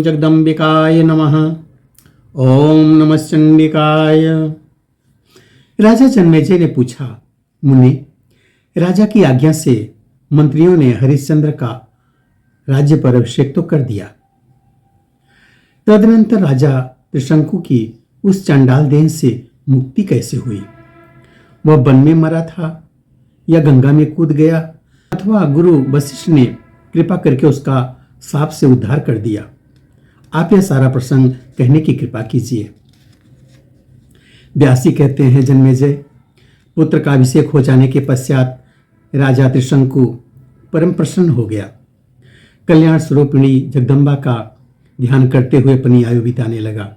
जगदम्बिकाय नमः। ओम नमः चंडिकाय। राजा जन्मेजय ने पूछा, मुनि, राजा की आज्ञा से मंत्रियों ने हरिश्चंद्र का राज्य पर अभिषेक तो कर दिया, तदनंतर राजा त्रिशंकु की उस चंडाल देह से मुक्ति कैसे हुई? वह वन में मरा था या गंगा में कूद गया, अथवा गुरु वशिष्ठ ने कृपा करके उसका साप से उद्धार कर दिया? आप यह सारा प्रसंग कहने की कृपा कीजिए। व्यासी कहते हैं, जन्मेजय, पुत्र का अभिषेक हो जाने के पश्चात राजा त्रिशंकु परम प्रसन्न हो गया। कल्याण स्वरूपिणी जगदम्बा का ध्यान करते हुए अपनी आयु बिताने लगा।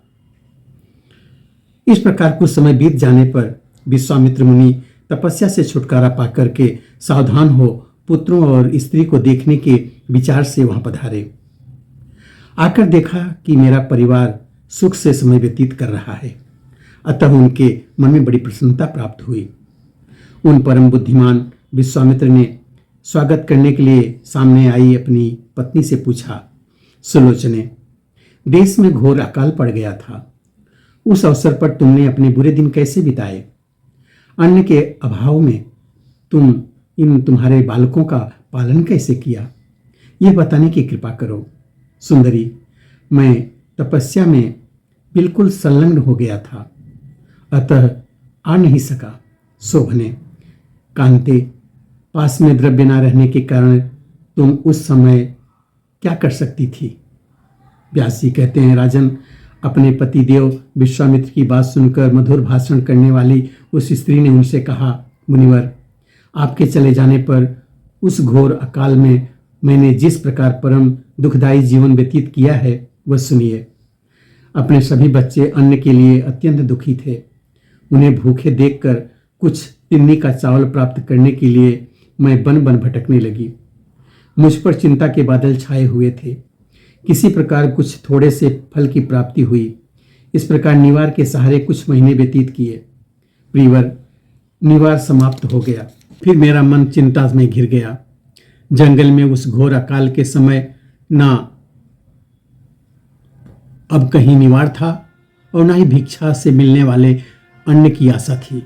इस प्रकार कुछ समय बीत जाने पर विश्वामित्र मुनि तपस्या से छुटकारा पाकर के सावधान हो पुत्रों और स्त्री को देखने के विचार से वहां पधारे। आकर देखा कि मेरा परिवार सुख से समय व्यतीत कर रहा है, अतः उनके मन में बड़ी प्रसन्नता प्राप्त हुई। उन परम बुद्धिमान विश्वामित्र ने स्वागत करने के लिए सामने आई अपनी पत्नी से पूछा, सुलोचने, देश में घोर अकाल पड़ गया था, उस अवसर पर तुमने अपने बुरे दिन कैसे बिताए? अन्न के अभाव में तुम तुम्हारे बालकों का पालन कैसे किया? यह बताने की कृपा करो। सुंदरी, मैं तपस्या में बिल्कुल संलग्न हो गया था, अतः आ नहीं सका। शोभने, कांते, पास में द्रव्य न रहने के कारण तुम उस समय क्या कर सकती थी? व्यासी कहते हैं, राजन, अपने पतिदेव विश्वामित्र की बात सुनकर मधुर भाषण करने वाली उस स्त्री ने उनसे कहा, मुनिवर, आपके चले जाने पर उस घोर अकाल में मैंने जिस प्रकार परम दुखदायी जीवन व्यतीत किया है वह सुनिए। अपने सभी बच्चे अन्न के लिए अत्यंत दुखी थे। उन्हें भूखे देखकर कुछ तिन्नी का चावल प्राप्त करने के लिए मैं बन बन भटकने लगी। मुझ पर चिंता के बादल छाए हुए थे। किसी प्रकार कुछ थोड़े से फल की प्राप्ति हुई। इस प्रकार निवार के सहारे कुछ महीने व्यतीत किए। प्रियवर, निवार समाप्त हो गया, फिर मेरा मन चिंता में घिर गया। जंगल में उस घोर अकाल के समय ना अब कहीं निवार था और ना ही भिक्षा से मिलने वाले अन्न की आशा थी।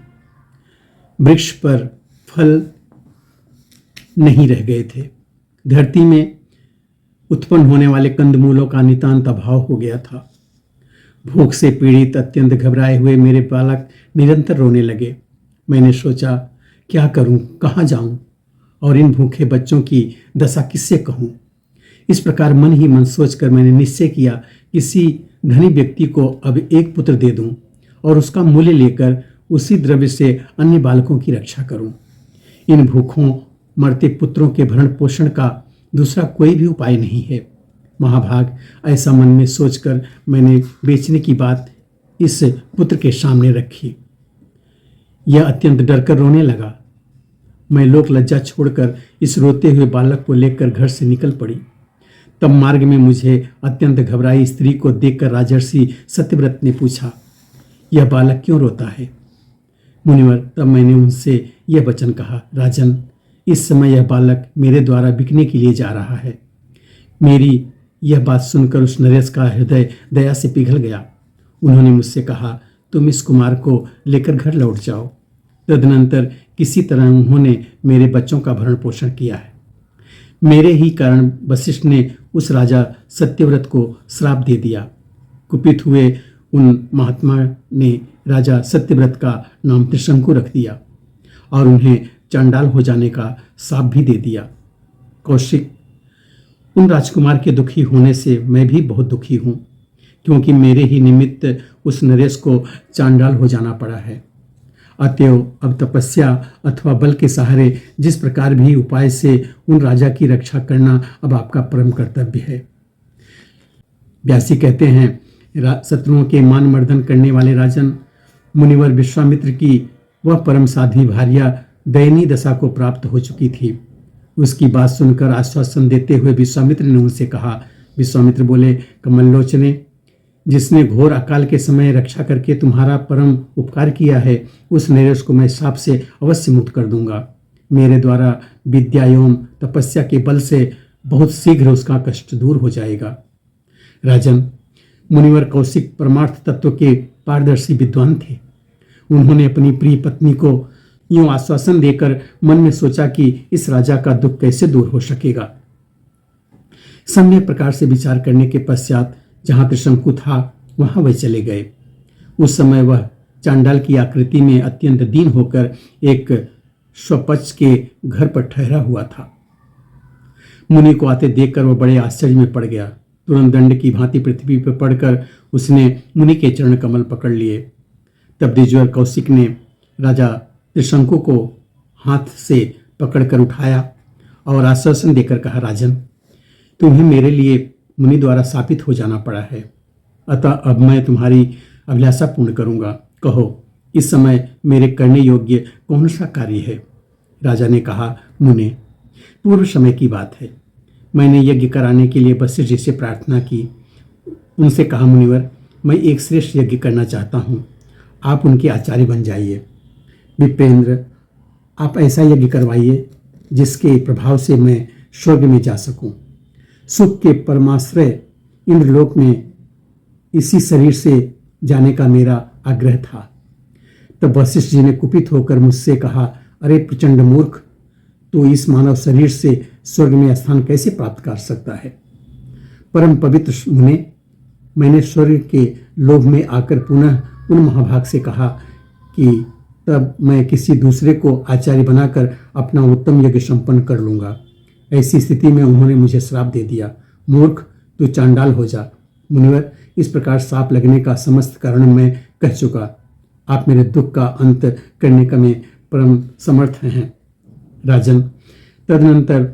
वृक्ष पर फल नहीं रह गए थे। धरती में उत्पन्न होने वाले कंदमूलों का नितांत अभाव हो गया था। भूख से पीड़ित अत्यंत घबराए हुए मेरे बालक निरंतर रोने लगे। मैंने सोचा, क्या करूं, कहाँ जाऊं और इन भूखे बच्चों की दशा किससे कहूं? इस प्रकार मन ही मन सोचकर मैंने निश्चय किया, किसी धनी व्यक्ति को अब एक पुत्र दे दूं और उसका मूल्य लेकर उसी द्रव्य से अन्य बालकों की रक्षा करूं। इन भूखों मरते पुत्रों के भरण पोषण का दूसरा कोई भी उपाय नहीं है। महाभाग, ऐसा मन में सोचकर मैंने बेचने की बात इस पुत्र के सामने रखी। यह अत्यंत डरकर रोने लगा। मैं लोक लज्जा छोड़कर इस रोते हुए बालक को लेकर घर से निकल पड़ी। तब मार्ग में मुझे अत्यंत घबराई स्त्री को देखकर राजर्षि सत्यव्रत ने पूछा, यह बालक क्यों रोता है? मुनिवर, तब मैंने उनसे यह वचन कहा, राजन, इस समय यह बालक मेरे द्वारा बिकने के लिए जा रहा है। मेरी यह बात सुनकर उस नरेश का हृदय दया से पिघल गया। उन्होंने मुझसे कहा, तुम इस कुमार को लेकर घर लौट जाओ। तदनंतर किसी तरह उन्होंने मेरे बच्चों का भरण पोषण किया है। मेरे ही कारण वशिष्ठ ने उस राजा सत्यव्रत को श्राप दे दिया। कुपित हुए उन महात्मा ने राजा सत्यव्रत का नाम त्रिशंकु रख दिया और उन्हें चंडाल हो जाने का शाप भी दे दिया। कौशिक, उन राजकुमार के दुखी होने से मैं भी बहुत दुखी हूँ, क्योंकि मेरे ही निमित्त उस नरेश को चांडाल हो जाना पड़ा है। अतएव अब तपस्या अथवा बल के सहारे जिस प्रकार भी उपाय से उन राजा की रक्षा करना अब आपका परम कर्तव्य है। व्यासी कहते हैं, शत्रुओं के मान मर्दन करने वाले राजन, मुनिवर विश्वामित्र की वह परम साध्वी भार्या दयनीय दशा को प्राप्त हो चुकी थी। उसकी बात सुनकर आश्वासन देते हुए विश्वामित्र ने उनसे कहा। विश्वामित्र बोले, कमललोचने, जिसने घोर अकाल के समय रक्षा करके तुम्हारा परम उपकार किया है, उस नरेश को मैं शाप से अवश्य मुक्त कर दूंगा। मेरे द्वारा विद्या एवं तपस्या के बल से बहुत शीघ्र उसका कष्ट दूर हो जाएगा। राजन, मुनिवर कौशिक परमार्थ तत्व के पारदर्शी विद्वान थे। उन्होंने अपनी प्रिय पत्नी को यूं आश्वासन देकर मन में सोचा कि इस राजा का दुख कैसे दूर हो सकेगा। सम्यक प्रकार से विचार करने के पश्चात जहां त्रिशंकु था वहां वह चले गए। उस समय वह चांडाल की आकृति में अत्यंत दीन होकर एक स्वपच के घर पर ठहरा हुआ था। मुनि को आते देखकर वह बड़े आश्चर्य में पड़ गया। तुरंत दंड की भांति पृथ्वी पर पड़कर उसने मुनि के चरण कमल पकड़ लिए। तब द्विजवर कौशिक ने राजा त्रिशंकु को हाथ से पकड़कर उठाया और आश्वासन देकर कहा, राजन, तुम्हें मेरे लिए मुनि द्वारा शापित हो जाना पड़ा है, अतः अब मैं तुम्हारी अभिलाषा पूर्ण करूंगा। कहो, इस समय मेरे करने योग्य कौन सा कार्य है? राजा ने कहा, मुने, पूर्व समय की बात है। मैंने यज्ञ कराने के लिए वशिष्ठ जी से प्रार्थना की। उनसे कहा, मुनिवर, मैं एक श्रेष्ठ यज्ञ करना चाहता हूँ, आप उनके आचार्य बन जाइए। विप्रेंद्र, आप ऐसा यज्ञ करवाइए जिसके प्रभाव से मैं स्वर्ग में जा सकूं। सुख के परमाश्रय इंद्रलोक में इसी शरीर से जाने का मेरा आग्रह था। तब वशिष्ठ जी ने कुपित होकर मुझसे कहा, अरे प्रचंड मूर्ख, तो इस मानव शरीर से स्वर्ग में स्थान कैसे प्राप्त कर सकता है? परम पवित्र मुने, मैंने स्वर्ग के लोभ में आकर पुनः उन महाभाग से कहा कि तब मैं किसी दूसरे को आचार्य बनाकर अपना उत्तम यज्ञ संपन्न कर लूंगा। ऐसी स्थिति में उन्होंने मुझे श्राप दे दिया, मूर्ख, तू चांडाल हो जा। मुनिवर, इस प्रकार श्राप लगने का समस्त कारण मैं कह चुका। आप मेरे दुख का अंत करने का में परम समर्थ हैं। राजन, तदनंतर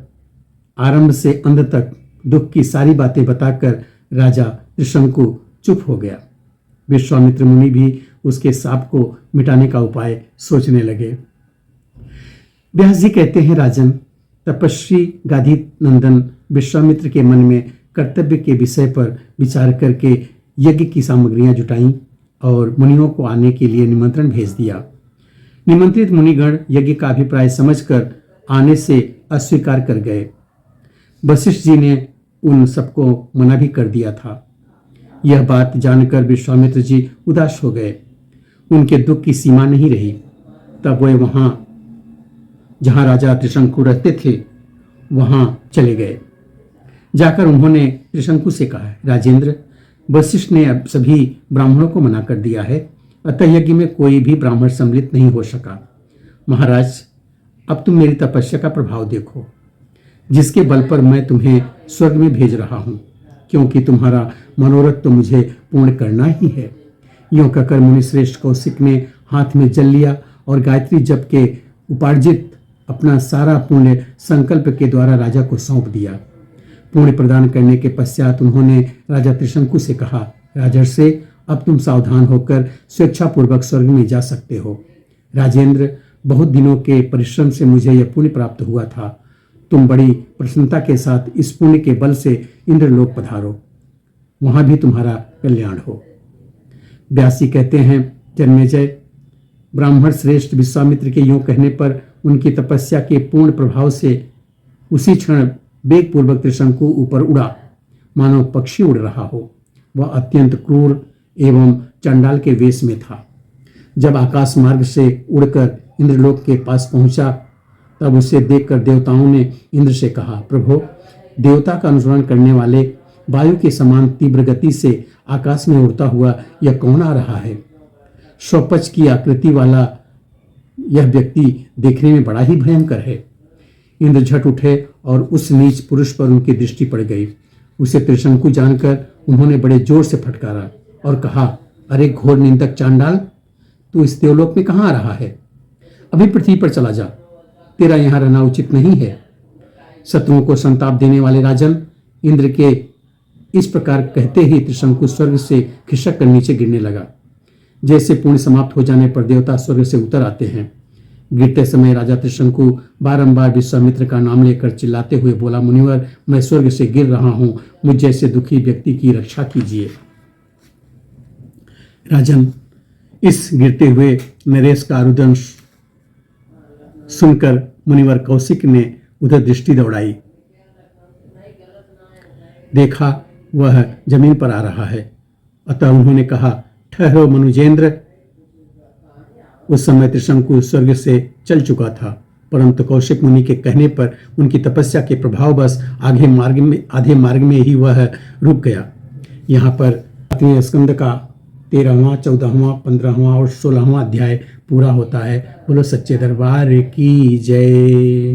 आरंभ से अंत तक दुख की सारी बातें बताकर राजा त्रिशंकु चुप हो गया। विश्वामित्र मुनि भी उसके शाप को मिटाने का उपाय सोचने लगे। व्यास जी कहते हैं, राजन, तपस्वी गाधी नंदन विश्वामित्र के मन में कर्तव्य के विषय पर विचार करके यज्ञ की सामग्रियां जुटाईं और मुनियों को आने के लिए निमंत्रण भेज दिया। निमंत्रित मुनिगण यज्ञ का अभिप्राय समझकर आने से अस्वीकार कर गए। वशिष्ठ जी ने उन सबको मना भी कर दिया था। यह बात जानकर विश्वामित्र जी उदास हो गए। उनके दुख की सीमा नहीं रही। तब वे वहां जहां राजा त्रिशंकु रहते थे वहां चले गए। जाकर उन्होंने त्रिशंकु से कहा, राजेंद्र, वशिष्ठ ने अब सभी ब्राह्मणों को मना कर दिया है, अतः यज्ञ में कोई भी ब्राह्मण सम्मिलित नहीं हो सका। महाराज, अब तुम मेरी तपस्या का प्रभाव देखो, जिसके बल पर मैं तुम्हें स्वर्ग में भेज रहा हूं, क्योंकि तुम्हारा मनोरथ तो मुझे पूर्ण करना ही है। यूं कहकर मुनि श्रेष्ठ कौशिक ने हाथ में जल लिया और गायत्री जप के उपार्जित अपना सारा पुण्य संकल्प के द्वारा राजा को सौंप दिया। पुण्य प्रदान करने के पश्चात उन्होंने राजा त्रिशंकु से कहा, राजर्षि, अब तुम सावधान होकर स्वेच्छापूर्वक स्वर्ग में जा सकते हो। राजेंद्र, बहुत दिनों के परिश्रम से मुझे यह पुण्य प्राप्त हुआ था। तुम बड़ी प्रसन्नता के साथ इस पुण्य के बल से इंद्रलोक पधारो, वहां भी तुम्हारा कल्याण हो। व्यासी कहते हैं, जन्मेजय, ब्राह्मण श्रेष्ठ विश्वामित्र के यूं कहने पर उनकी तपस्या के पूर्ण प्रभाव से उसी क्षण वेग पूर्वक त्रिशंकु ऊपर उड़ा, मानो पक्षी उड़ रहा हो। वह अत्यंत क्रूर एवं चंडाल के वेश में था। जब आकाश मार्ग से उड़कर इंद्रलोक के पास पहुंचा, तब उसे देखकर देवताओं ने इंद्र से कहा, प्रभो, देवता का अनुसरण करने वाले वायु के समान तीव्र गति से आकाश में उड़ता हुआ यह कौन आ रहा है? स्वपच की आकृति वाला यह व्यक्ति देखने में बड़ा ही भयंकर है। इंद्र झट उठे और उस नीच पुरुष पर उनकी दृष्टि पड़ गई। उसे त्रिशंकु जानकर उन्होंने बड़े जोर से फटकारा और कहा, अरे घोर निंदक चांडाल, तू इस देवलोक में कहाँ आ रहा है? अभी पृथ्वी पर चला जा, तेरा यहाँ रहना उचित नहीं है। शत्रुओं को संताप देने वाले राजन, इंद्र के इस प्रकार कहते ही त्रिशंकु स्वर्ग से खिसक कर नीचे गिरने लगा। जैसे पुण्य समाप्त हो जाने पर देवता स्वर्ग से उतर आते हैं। गिरते समय राजा त्रिशंकु बारंबार विश्वामित्र का नाम लेकर चिल्लाते हुए बोला, मुनिवर, मैं स्वर्ग से गिर रहा हूं, मुझ जैसे दुखी व्यक्ति की रक्षा कीजिए। राजन, इस गिरते हुए नरेश का रुदन सुनकर मुनिवर कौशिक ने उधर दृष्टि दौड़ाई। देखा वह जमीन पर आ रहा है। अतः उन्होंने कहा, ठहरो मनुजेंद्र। उस समय त्रिशंकु स्वर्ग से चल चुका था, परंतु कौशिक मुनि के कहने पर उनकी तपस्या के प्रभाव बस आधे मार्ग में ही वह रुक गया। यहाँ पर 7वें स्कंद का 13वां, 14वां, 15वां और 16वां अध्याय पूरा होता है। बोलो सच्चे दरबार की जय।